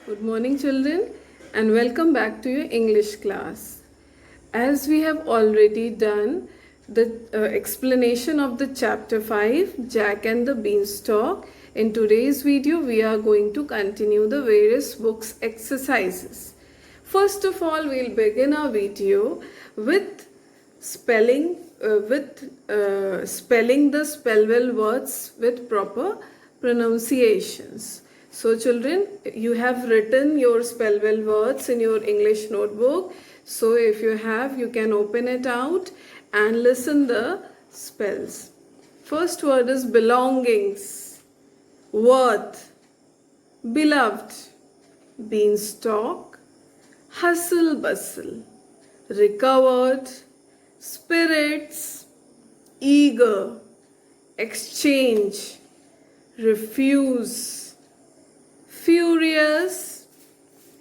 Good morning, children, and welcome back to your English class. As we have already done the explanation of the chapter 5, Jack and the Beanstalk, in today's video we are going to continue the various books exercises. First of all, we'll begin our video with spelling spelling the spellwell words with proper pronunciations. So children, you have written your spellwell words in your English notebook. So if you have, you can open it out and listen the spells. First word is belongings, worth, beloved, beanstalk, hustle bustle, recovered, spirits, eager, exchange, refuse, furious,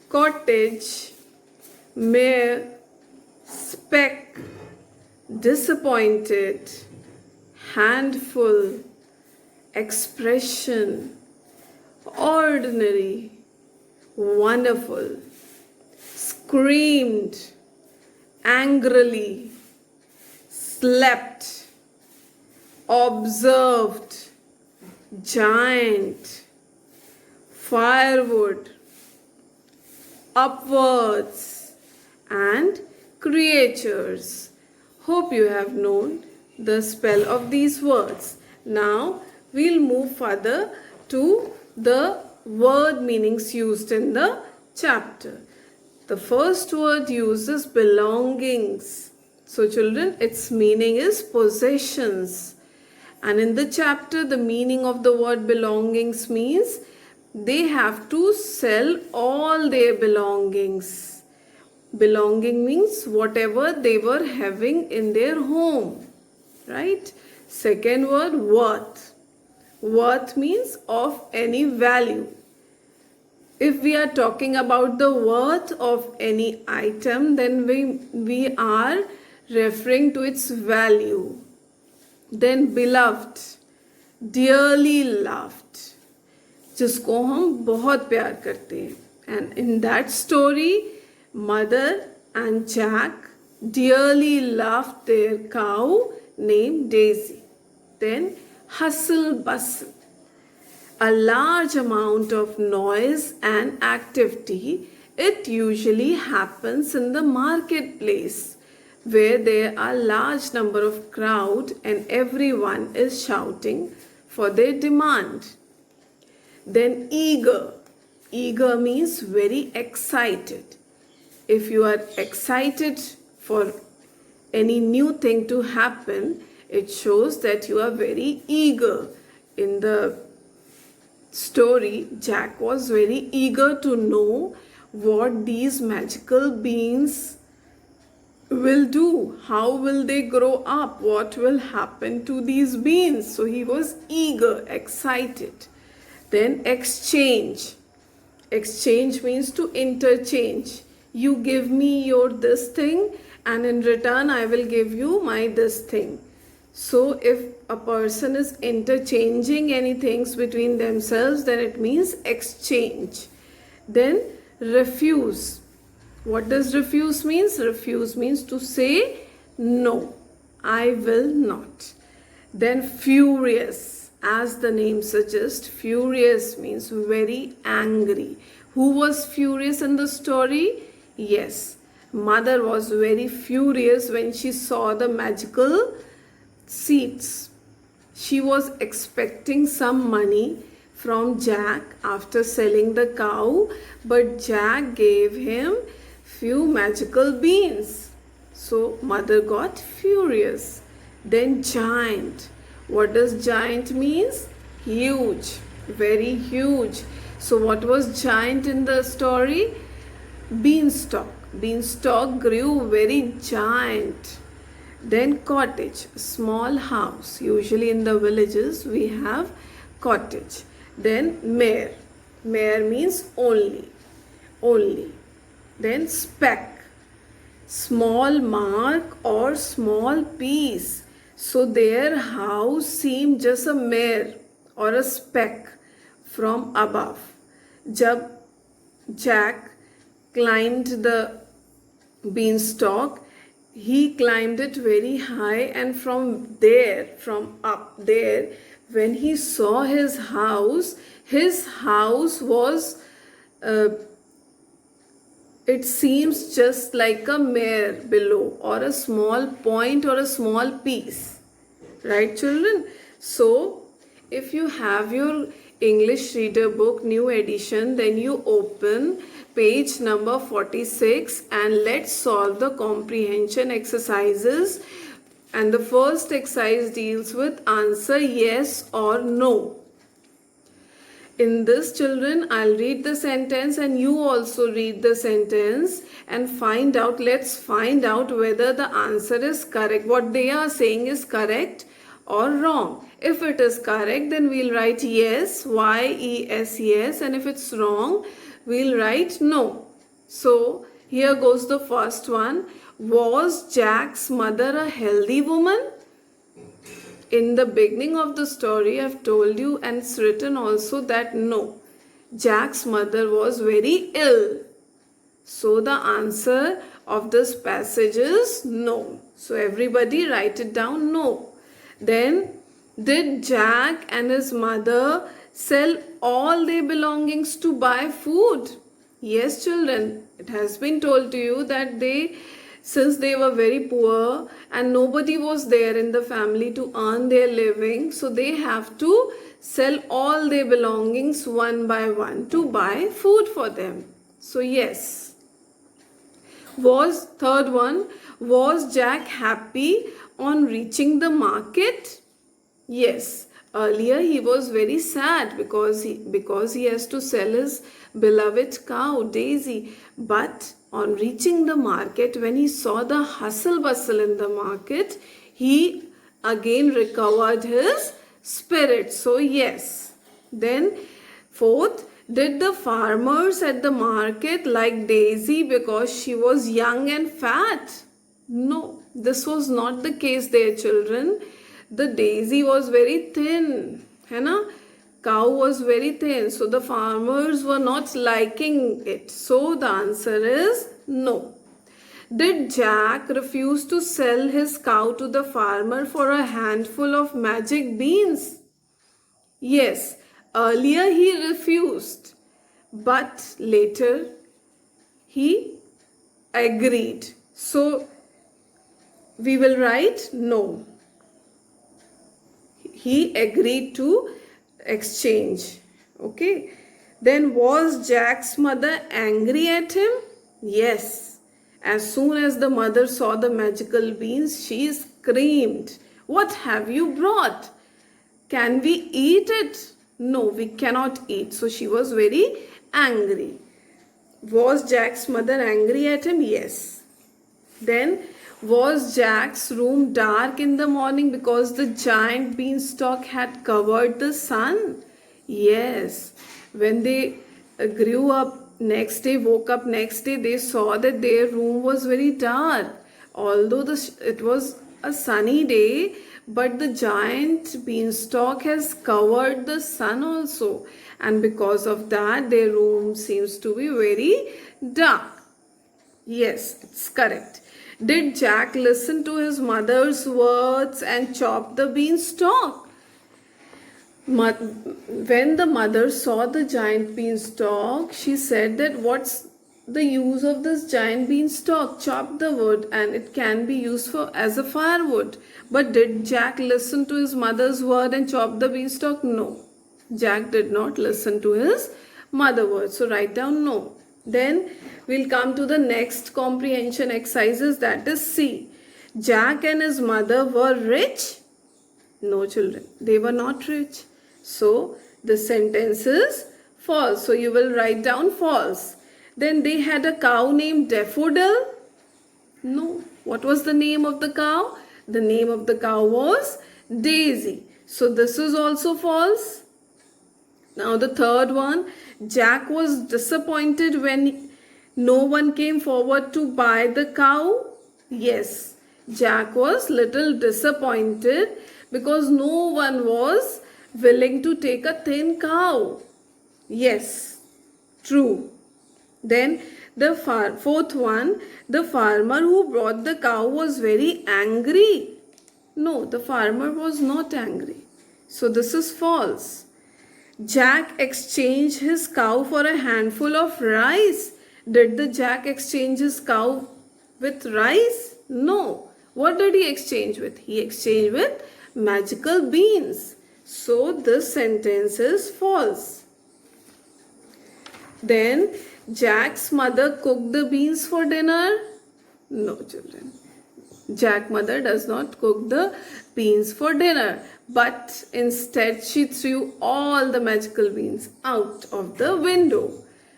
cottage, mare, speck, disappointed, handful, expression, ordinary, wonderful, screamed, angrily, slept, observed, giant, firewood, upwards, and creatures. Hope you have known the spell of these words. Now we'll move further to the word meanings used in the chapter. The first word uses belongings. So children, its meaning is possessions. And in the chapter, the meaning of the word belongings means they have to sell all their belongings. Belonging means whatever they were having in their home, right? Second word, worth. Worth means of any value. If we are talking about the worth of any item, then we are referring to its value. Then beloved, dearly loved, जिसको हम बहुत प्यार करते हैं. And in that story, mother and Jack dearly loved their cow named Daisy. Then hustle bustle, a large amount of noise and activity. It usually happens in the marketplace where there are large number of crowd and everyone is shouting for their demand. Then eager. Eager means very excited. If you are excited for any new thing to happen, it shows that you are very eager. In the story, Jack was very eager to know what these magical beans will do. How will they grow up? What will happen to these beans? So he was eager, excited. Then exchange. Exchange means to interchange. You give me your this thing and in return I will give you my this thing. So if a person is interchanging any things between themselves, then it means exchange. Then refuse. What does refuse means? Refuse means to say no, I will not. Then furious. As the name suggests, furious means very angry. Who was furious in the story? Yes, mother was very furious when she saw the magical seeds. She was expecting some money from Jack after selling the cow, but Jack gave him few magical beans. So mother got furious. Then giant. What does giant means? Huge, very huge. So what was giant in the story? Beanstalk. Beanstalk grew very giant. Then cottage, small house. Usually in the villages we have cottage. Then mare. Mare means only. Only. Then speck, small mark or small piece. So their house seemed just a mere or a speck from above. जब Jack climbed the beanstalk. He climbed it very high, and from there, from up there, when he saw his house was, uh, it seems just like a mere below, or a small point, or a small piece. Right, children? So, if you have your English reader book, new edition, then you open page number 46 and let's solve the comprehension exercises. And the first exercise deals with answer yes or no. In this, children, I'll read the sentence and you also read the sentence and let's find out whether the answer is correct. What they are saying is correct or wrong. If it is correct, then we'll write yes, Y-E-S, yes. And if it's wrong, we'll write no. So, here goes the first one. Was Jack's mother a healthy woman? In the beginning of the story, I've told you, and it's written also, that no, Jack's mother was very ill. So the answer of this passage is no. So everybody write it down, no. Then, did Jack and his mother sell all their belongings to buy food? Yes, children, it has been told to you that since they were very poor and nobody was there in the family to earn their living, so they have to sell all their belongings one by one to buy food for them. So yes. Third one, was Jack happy on reaching the market? Yes. Earlier he was very sad because he has to sell his beloved cow, Daisy. But on reaching the market, when he saw the hustle bustle in the market, he again recovered his spirit. So yes. Then fourth, did the farmers at the market like Daisy because she was young and fat? No, this was not the case there, children. The Daisy was very thin, cow was very thin, so the farmers were not liking it. So the answer is no. Did Jack refuse to sell his cow to the farmer for a handful of magic beans? Yes, earlier he refused, but later he agreed. So we will write no. He agreed to exchange. Okay. Then was Jack's mother angry at him? Yes. As soon as the mother saw the magical beans, she screamed, "What have you brought? Can we eat it?" No, we cannot eat. So she was very angry. Was Jack's mother angry at him? Yes. Then, was Jack's room dark in the morning because the giant beanstalk had covered the sun? Yes. When they woke up next day, they saw that their room was very dark. Although it was a sunny day, but the giant beanstalk has covered the sun also. And because of that, their room seems to be very dark. Yes, it's correct. Did Jack listen to his mother's words and chop the beanstalk? When the mother saw the giant beanstalk, she said that what's the use of this giant beanstalk? Chop the wood and it can be used as a firewood. But did Jack listen to his mother's word and chop the beanstalk? No. Jack did not listen to his mother's words. So write down no. Then we'll come to the next comprehension exercises, that is C. Jack and his mother were rich? No, children, they were not rich. So the sentence is false. So you will write down false. Then they had a cow named Daffodil? No. What was the name of the cow? The name of the cow was Daisy. So this is also false. Now the third one, Jack was disappointed when no one came forward to buy the cow. Yes, Jack was little disappointed because no one was willing to take a thin cow. Yes, true. Then the fourth one, the farmer who brought the cow was very angry. No, the farmer was not angry. So this is false. Jack exchanged his cow for a handful of rice. Did the Jack exchange his cow with rice? No. What did he exchange with? He exchanged with magical beans. So this sentence is false. Then Jack's mother cooked the beans for dinner. No, children. Jack's mother does not cook the beans for dinner, but instead she threw all the magical beans out of the window.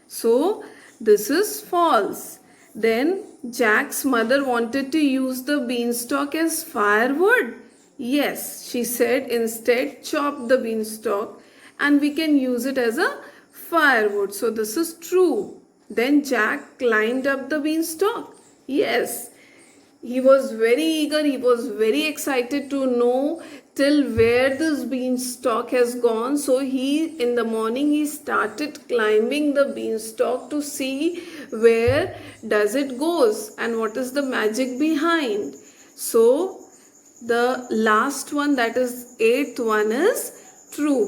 So this is false. Then Jack's mother wanted to use the beanstalk as firewood. Yes, she said instead chop the beanstalk and we can use it as a firewood. So this is true. Then Jack climbed up the beanstalk. Yes, he was very eager, he was very excited to know till where this beanstalk has gone. So in the morning he started climbing the beanstalk to see where does it goes and what is the magic behind. So the last one, that is eighth one, is true.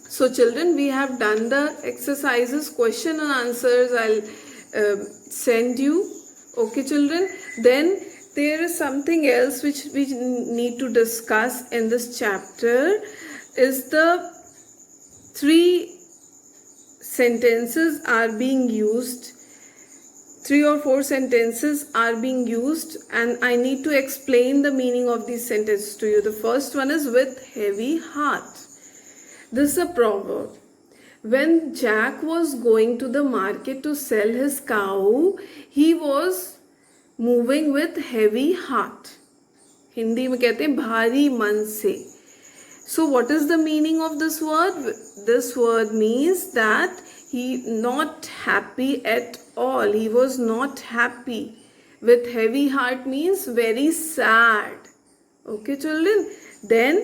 So children, we have done the exercises, question and answers. I'll send you. Okay children. Then there is something else which we need to discuss in this chapter, is the 3 sentences are being used. 3 or 4 sentences are being used and I need to explain the meaning of these sentences to you. The first one is with heavy heart. This is a proverb. When Jack was going to the market to sell his cow, he was moving with heavy heart. Hindi में कहते हैं भारी मन से. So what is the meaning of this word? This word means that he not happy at all. He was not happy. With heavy heart means very sad. Okay children. Then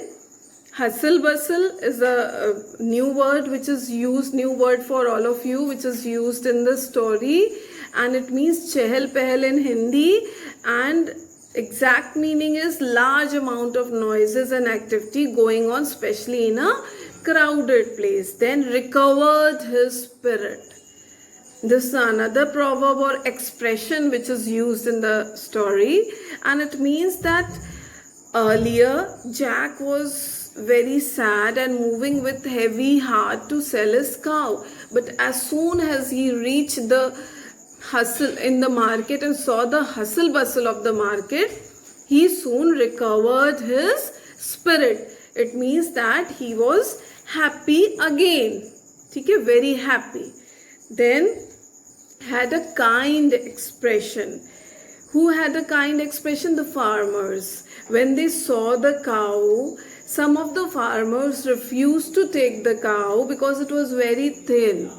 hustle bustle is a new word which is used, new word for all of you, which is used in the story, and it means chehel pehel in Hindi, and exact meaning is large amount of noises and activity going on, especially in a crowded place. Then recovered his spirit. This is another proverb or expression which is used in the story, and it means that earlier Jack was very sad and moving with heavy heart to sell his cow, but as soon as he reached the hustle in the market and saw the hustle bustle of the market, he soon recovered his spirit. It means that he was happy again. Okay, very happy. Then had a kind expression. Who had a kind expression? The farmers. When they saw the cow, some of the farmers refused to take the cow because it was very thin.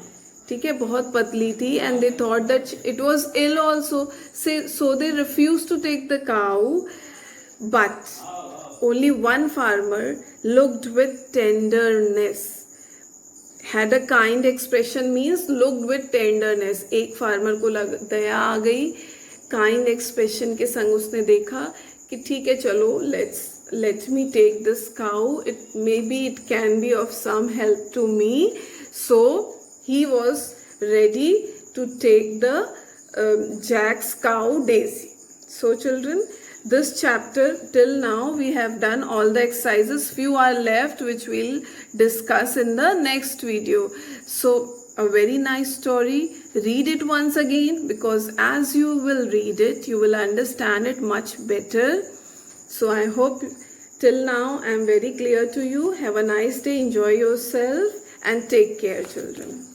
ठीक है, बहुत पतली थी, and they thought that it was ill also. So they refused to take the cow. But only one farmer looked with tenderness. Had a kind expression means looked with tenderness. एक farmer को दया आ गई, kind expression के संग उसने देखा कि ठीक है चलो, let me take this cow. Maybe it can be of some help to me. So he was ready to take the Jack's cow Daisy. So children, this chapter till now we have done all the exercises. Few are left which we'll discuss in the next video. So a very nice story. Read it once again, because as you will read it, you will understand it much better. So I hope till now I am very clear to you. Have a nice day. Enjoy yourself and take care, children.